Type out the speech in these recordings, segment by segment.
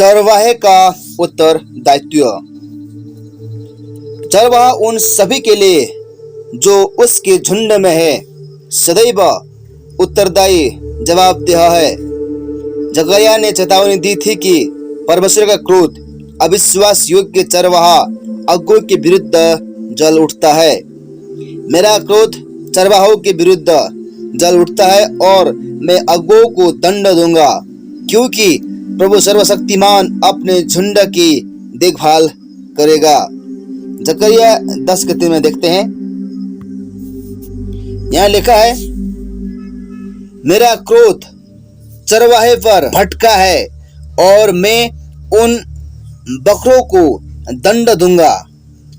चरवाहे का उत्तरदायित्व। चरवाहा उन सभी के लिए जो उसके झुंड में है सदैव उत्तरदायी जवाबदेह है। जकरिया ने चेतावनी दी थी कि परमेश्वर का क्रोध अविश्वास योग्य चरवाहा अगुओं के विरुद्ध जल उठता है। मेरा क्रोध चरवाहों के विरुद्ध जल उठता है और मैं अगुओं को दंड दूंगा, क्योंकि प्रभु सर्वशक्तिमान अपने झुंड की देखभाल करेगा। जकरिया 10:3 में देखते हैं, यहाँ लिखा है, मेरा क्रोध चरवाहे पर भटका है और मैं उन बकरों को दंड दूंगा,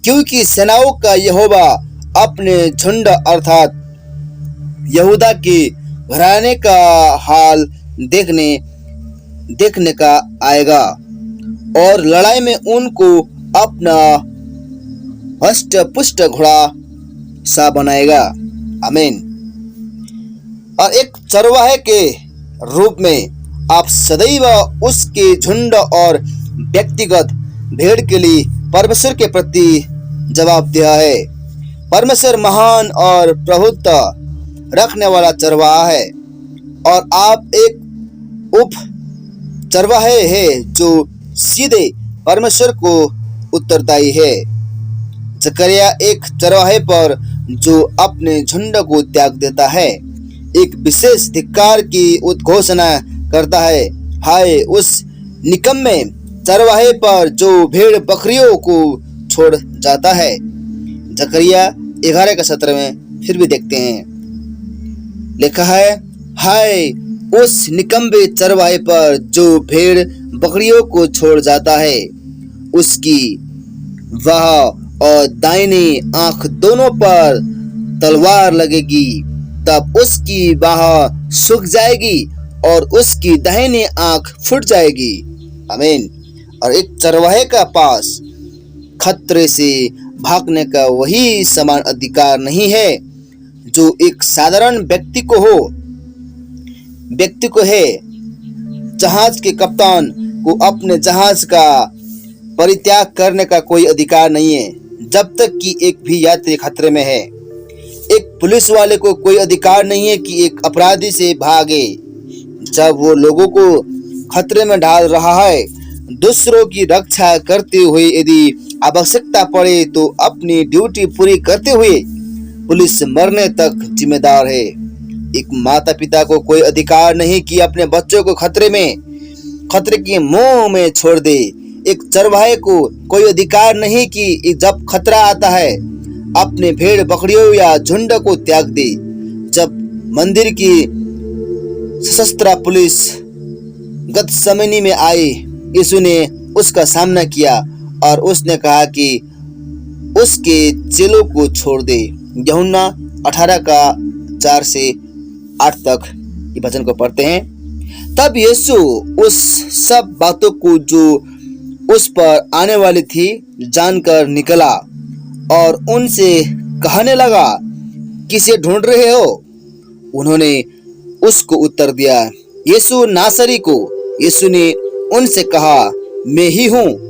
क्योंकि सेनाओं का यहोवा अपने झुंड अर्थात यहूदा के घराने का हाल देखने का आएगा और लड़ाई में उनको अपना हष्ट पुष्ट घोड़ा सा बनाएगा। आमीन। और एक चरवाहे के रूप में आप सदैव उसके झुंड और व्यक्तिगत भेड़ के लिए परमेश्वर के प्रति जवाबदेह है। परमेश्वर महान और प्रभुत्व रखने वाला चरवाहा है और आप एक उप चरवाहे है जो सीधे परमेश्वर को उत्तरदायी है। जकरिया एक चरवाहे पर जो अपने झुंड को त्याग देता है एक विशेष धिक्कार की उद्घोषणा करता है। हाय उस निकम्मे चरवाहे पर जो भेड़ बकरियों को छोड़ जाता है। जकरिया 11:17 में फिर भी देखते हैं, लिखा है, हाय उस निकम्मे चरवाहे पर जो भेड़ बकरियों को छोड़ जाता है, उसकी बाह और दाहिनी आंख दोनों पर तलवार लगेगी, तब उसकी बाह सूख जाएगी और उसकी दाहिनी आंख फूट जाएगी। आमीन। और एक चरवाहे का पास खतरे से भागने का वही समान अधिकार नहीं है जो एक साधारण व्यक्ति को है। जहाज के कप्तान को अपने जहाज का परित्याग करने का कोई अधिकार नहीं है जब तक कि एक भी यात्री खतरे में है। एक पुलिस वाले को कोई अधिकार नहीं है कि एक अपराधी से भागे जब वो लोगों को खतरे में डाल रहा है। दूसरों की रक्षा करते हुए यदि आवश्यकता पड़े तो अपनी ड्यूटी पूरी करते हुए पुलिस मरने तक जिम्मेदार है। एक माता पिता को कोई अधिकार नहीं कि अपने बच्चों को खतरे के मुंह में छोड़ दे। एक चरवाहे को कोई अधिकार नहीं कि जब खतरा आता है अपने भेड़ बकरियों या झुंड को त्याग दे। जब मंदिर की सशस्त्र पुलिस गतसमनी में आई, यीशु ने उसका सामना किया और उसने कहा कि उसके चेलों को छोड़ दे। यूहन्ना 18:4 से 8 तक ये वचन को पढ़ते हैं। तब यीशु उस सब बातों को जो उस पर आने वाली थी जानकर निकला और उनसे कहने लगा, किसे ढूंढ रहे हो? उन्होंने उसको उत्तर दिया, यीशु नासरी को। यीशु ने उनसे कहा, मैं ही हूँ।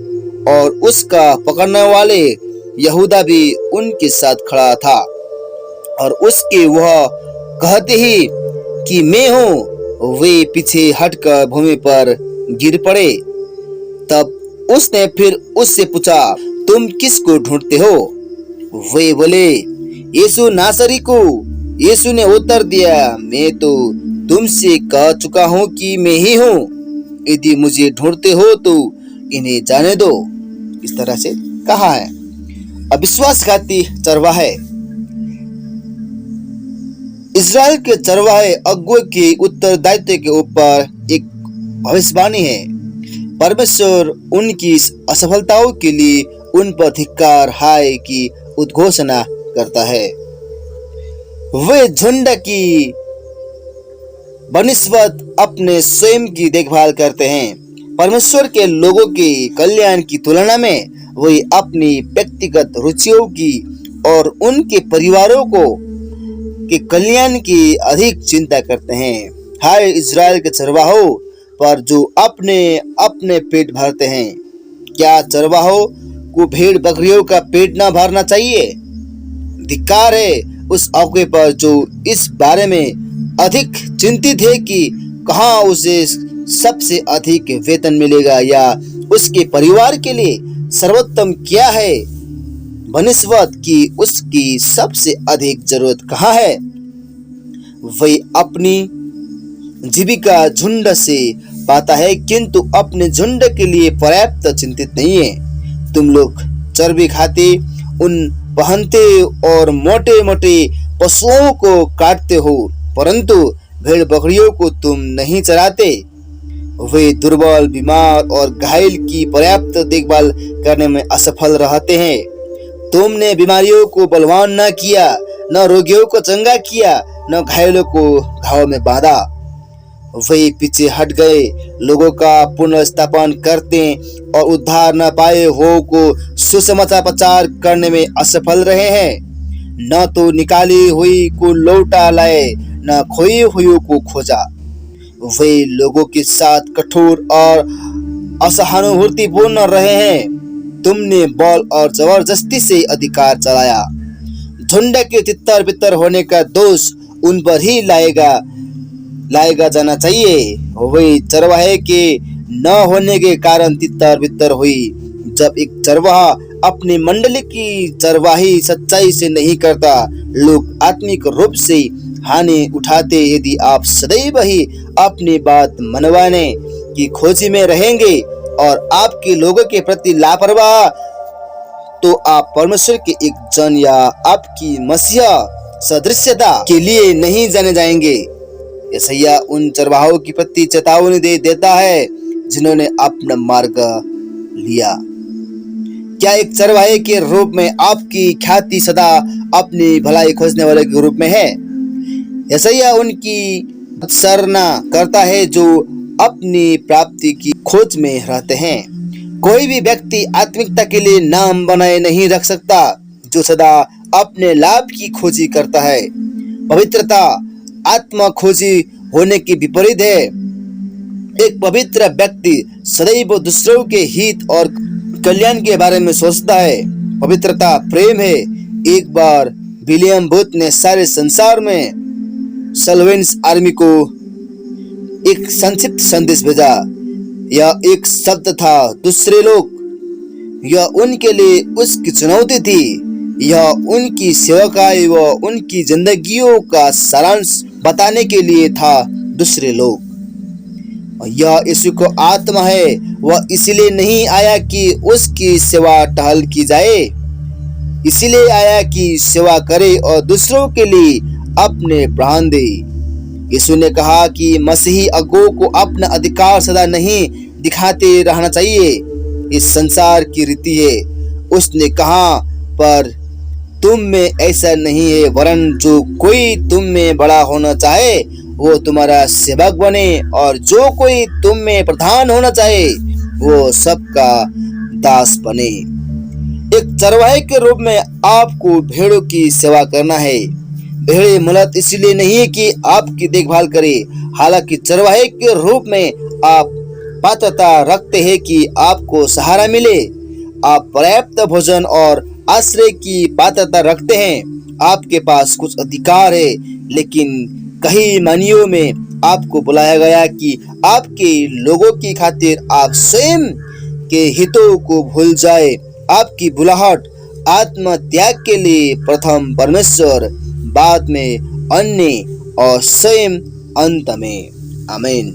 और उसका पकड़ने वाले यहूदा भी उनके साथ खड़ा था और उसके वह कहते ही कि मैं हूँ वे पीछे हटकर भूमि पर गिर पड़े। तब उसने फिर उससे पूछा, तुम किसको ढूंढते हो? वे बोले, यीशु नासरी को। यीशु ने उत्तर दिया, मैं तो तुमसे कह चुका हूँ कि मैं ही हूँ। यदि मुझे ढूंढते हो तो इन्हें जाने दो। इस तरह से कहा है। अविश्वासघाती चरवाहे। इस्राएल के चरवाहे अगुओं के उत्तरदायित्व के ऊपर एक भविष्यवाणी है। परमेश्वर उनकी असफलताओं के लिए उन पर धिक्कार हाय की उद्घोषणा करता है। वे झुंड की बनिस्बत अपने स्वयं की देखभाल करते हैं। परमेश्वर के लोगों के कल्याण की तुलना में वे अपनी व्यक्तिगत रुचियों की और उनके परिवारों के कल्याण की अधिक चिंता करते हैं। हाय इज़राइल के चरवाहों, पर जो अपने अपने पेट भरते हैं। क्या चरवाहों को भेड़ बकरियों का पेट न भरना चाहिए? धिक्कार है उस औके पर जो इस बारे में अधिक चिंतित है कि कहाँ उसे सबसे अधिक वेतन मिलेगा या उसके परिवार के लिए सर्वोत्तम क्या है, बनस्पत की उसकी सबसे अधिक जरूरत कहाँ है। वही अपनी जीविका झुंड से पाता है, किंतु अपने झुंड के लिए पर्याप्त चिंतित नहीं है। तुम लोग चर्बी खाते, उन पहनते और मोटे मोटे पशुओं को काटते हो, परंतु भेड़ बकरियों को तुम नहीं चराते। वे दुर्बल, बीमार और घायल की पर्याप्त देखभाल करने में असफल रहते हैं। तुमने बीमारियों को बलवान न किया, न रोगियों को चंगा किया, न घायलों को घाव में बांधा। वे पीछे हट गए, लोगों का पुनर्स्थापन करते और उद्धार न पाए हो को सुसमाचार प्रचार करने में असफल रहे हैं। न तो निकाली हुई को लौटा लाए, न खोई हुई को खोजा। वे लोगों के साथ कठोर और असहानुभूतिपूर्ण रहे हैं। तुमने बल और जबरदस्ती से अधिकार चलाया। झुंड के तितर बितर होने का दोष उन पर ही लाएगा जाना चाहिए। वे चरवाहे के न होने के कारण तितर बितर हुई। जब एक चरवाहा अपनी मंडली की चरवाही सच्चाई से नहीं करता, लोग आत्मिक रूप से हानि उठाते। यदि आप सदैव ही अपनी बात मनवाने की खोजी में रहेंगे और आपके लोगों के प्रति लापरवाह, तो आप परमेश्वर के एक जन या आपकी मसीहा सदृश्यता के लिए नहीं जाने जाएंगे। यशायाह उन चरवाहों की प्रति चेतावनी देता है जिन्होंने अपना मार्ग लिया। क्या एक चरवाहे के रूप में आपकी ख्याति सदा अपनी भलाई खोजने वाले के रूप में है? यशायाह उनकी सराहना करता है जो अपनी प्राप्ति की खोज में रहते हैं। कोई भी व्यक्ति आत्मिकता के लिए नाम बनाए नहीं रख सकता जो सदा अपने लाभ की खोजी करता है। पवित्रता आत्मा खोजी होने की विपरीत है। एक पवित्र व्यक्ति सदैव दूसरों के हित और कल्याण के बारे में सोचता है। पवित्रता प्रेम है। एक बार विलियम बूथ ने सारे संसार में सल्वेंस आर्मी को एक संक्षिप्त संदेश भेजा। यह एक शब्द था, दूसरे लोग। यह उनके लिए उसकी चुनौती थी। यह उनकी सेवकाई व उनकी जिंदगियों का सारांश बताने के लिए था, दूसरे लोग। यह यीशु को आत्मा है। वह इसलिए नहीं आया कि उसकी सेवा टहल की जाए, इसलिए आया कि सेवा करे और दूसरों के लिए अपने प्राण दे। यीशु ने कहा कि मसीही अगुओं को अपना अधिकार सदा नहीं दिखाते रहना चाहिए। इस संसार की रीति है। उसने कहा, पर तुम में ऐसा नहीं है, वरन जो कोई तुम में बड़ा होना चाहे वो तुम्हारा सेवक बने, और जो कोई तुम में प्रधान होना चाहे वो सबका दास बने। एक चरवाहे के रूप में आपको भेड़ों की सेवा करना है। भेड़ें मूलतः इसलिए नहीं कि आपकी देखभाल करे, हालांकि चरवाहे के रूप में आप पात्रता रखते हैं कि आपको सहारा मिले। आप पर्याप्त भोजन और आश्रय की पात्रता रखते हैं। आपके पास कुछ अधिकार है, लेकिन कई मानियों में आपको बुलाया गया कि आपके लोगों की खातिर आप स्वयं के हितों को भूल जाए। आपकी बुलाहट आत्म त्याग के लिए प्रथम परमेश्वर, बाद में अन्य और स्वयं अंत में। आमीन।